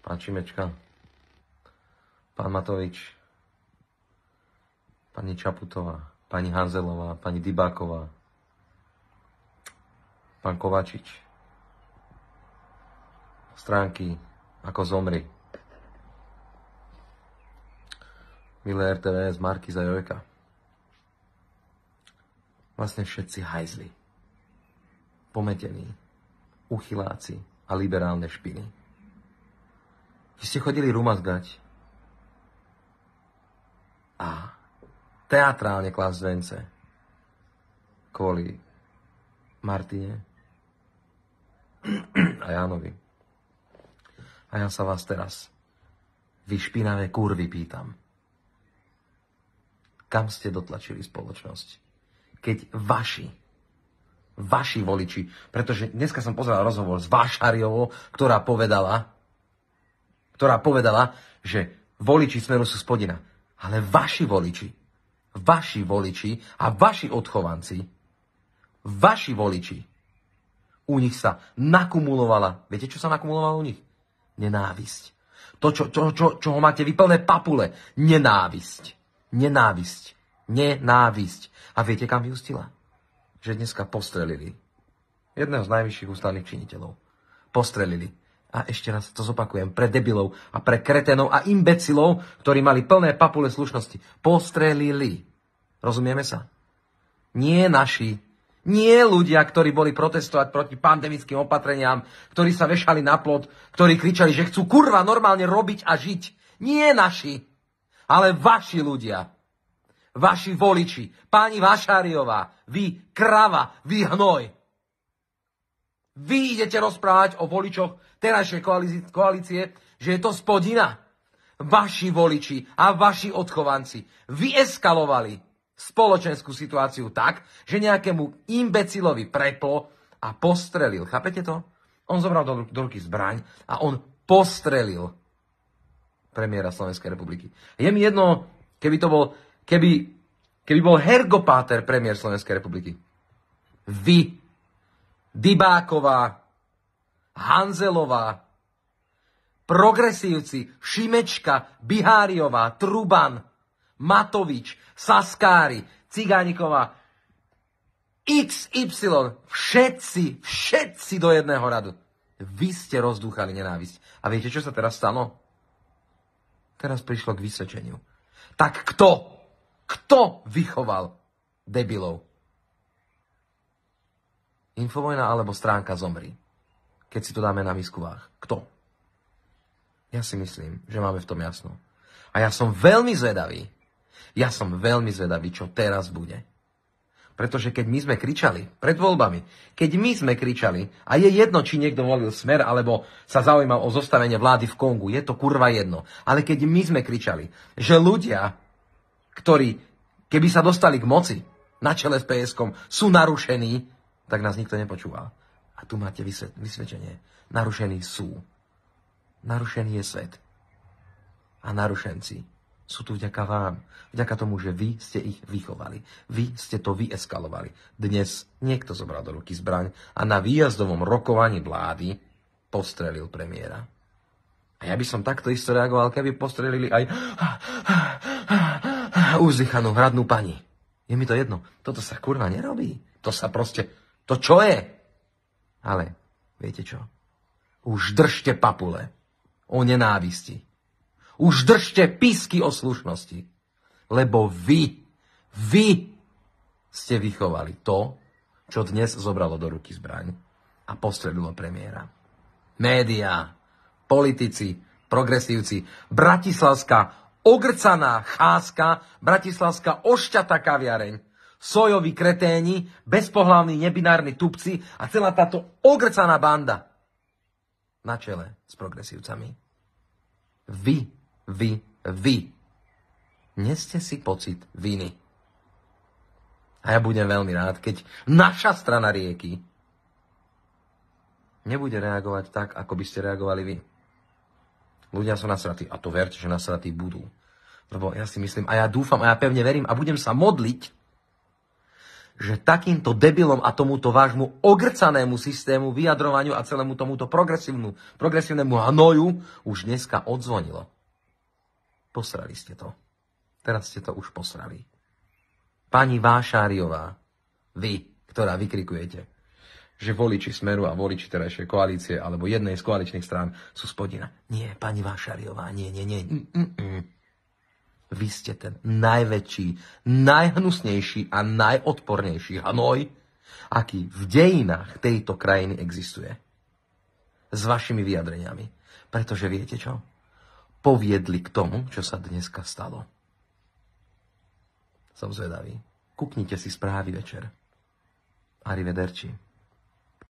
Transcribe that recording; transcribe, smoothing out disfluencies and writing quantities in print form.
pán Šimečka, pán Matovič, pani Čaputová, pani Hanzelová, pani Dybáková, pán Kovačič, stránky Ako zomri, milé RTVS, Markíza Jojka. Vlastne všetci hajzli, pometení, uchyláci a liberálne špiny. Vy ste chodili rumazgať a teatrálne klásť vence kvôli Martine a Jánovi. A ja sa vás teraz, vy špinavé kurvy, pýtam. Kam ste dotlačili spoločnosť? Keď vaši voliči, pretože dneska som pozeral rozhovor s Vášariovou, ktorá povedala, že voliči Smeru sú spodina. Ale vaši voliči a vaši odchovanci, vaši voliči, u nich sa nakumulovala, viete, čo sa nakumulovalo u nich? Nenávisť. To, čoho máte vyplné papule. Nenávisť. A viete, kam vyústila? Že dneska postrelili jedného z najvyšších ústavných činiteľov. Postrelili. A ešte raz to zopakujem. Pre debilov a pre kretenov a imbecilov, ktorí mali plné papule slušnosti. Postrelili. Rozumieme sa? Nie naši. Nie ľudia, ktorí boli protestovať proti pandemickým opatreniam, ktorí sa vešali na plot, ktorí kričali, že chcú kurva normálne robiť a žiť. Nie naši. Ale vaši ľudia. Vaši voliči, pani Vášariová, vy krava, vy hnoj. Vy idete rozprávať o voličoch terajšej koalície, že je to spodina. Vaši voliči a vaši odchovanci vyeskalovali spoločenskú situáciu tak, že nejakému imbecilovi preplo a postrelil. Chápete to? On zobral do ruky zbraň a on postrelil premiéra Slovenskej republiky. Je mi jedno, keby bol Hergo Páter premiér Slovenskej republiky. Vy, Dybáková, Hanzelová, progresívci, Šimečka, Biháriová, Truban, Matovič, Saskári, Cigániková, XY, všetci do jedného radu. Vy ste rozdúchali nenávisť. A viete, čo sa teraz stalo? Teraz prišlo k vysvedčeniu. Tak kto vychoval debilov? Infovojna alebo stránka Zomri? Keď si to dáme na misku váh. Kto? Ja si myslím, že máme v tom jasno. A ja som veľmi zvedavý, čo teraz bude. Pretože keď my sme kričali pred voľbami, a je jedno, či niekto volil Smer, alebo sa zaujímal o zostavenie vlády v Kongu, je to kurva jedno. Ale keď my sme kričali, že ľudia, ktorí, keby sa dostali k moci na čele s PSK-om, sú narušení, tak nás nikto nepočúval. A tu máte vysvedčenie. Narušení sú. Narušený je svet. A narušenci sú tu vďaka vám. Vďaka tomu, že vy ste ich vychovali. Vy ste to vyeskalovali. Dnes niekto zobral do ruky zbraň a na výjazdovom rokovaní vlády postrelil premiéra. A ja by som takto isto reagoval, keby postrelili aj uzdychanú hradnú pani. Je mi to jedno. Toto sa kurva nerobí. To sa proste... To čo je? Ale viete čo? Už držte papule o nenávisti. Už držte písky o slušnosti. Lebo vy ste vychovali to, čo dnes zobralo do ruky zbraň a postrelilo premiéra. Médiá, politici, progresívci, bratislavská ogrcaná cházka, bratislavská ošťatá kaviareň, sojoví kreténi, bezpohlavní nebinárni tupci a celá táto ogrcaná banda na čele s progresívcami. Vy. Neste si pocit viny. A ja budem veľmi rád, keď naša strana rieky nebude reagovať tak, ako by ste reagovali vy. Ľudia sú nasratí. A to verte, že nasratí budú. Lebo ja si myslím, a ja dúfam, a ja pevne verím, a budem sa modliť, že takýmto debilom a tomuto vášmu ogrcanému systému, vyjadrovaniu a celému tomuto progresívnemu hnoju už dneska odzvonilo. Posrali ste to. Teraz ste to už posrali. Pani Vášáriová, vy, ktorá vykrikujete, že voliči Smeru a voliči terajšej koalície alebo jednej z koaličných strán sú spodina. Nie, pani Vášáriová, nie. Vy ste ten najväčší, najhnusnejší a najodpornejší hnoj, aký v dejinách tejto krajiny existuje. S vašimi vyjadreniami. Pretože viete čo? Poviedli k tomu, čo sa dneska stalo. Som zvedavý. Kuknite si správy večer. Arrivederci.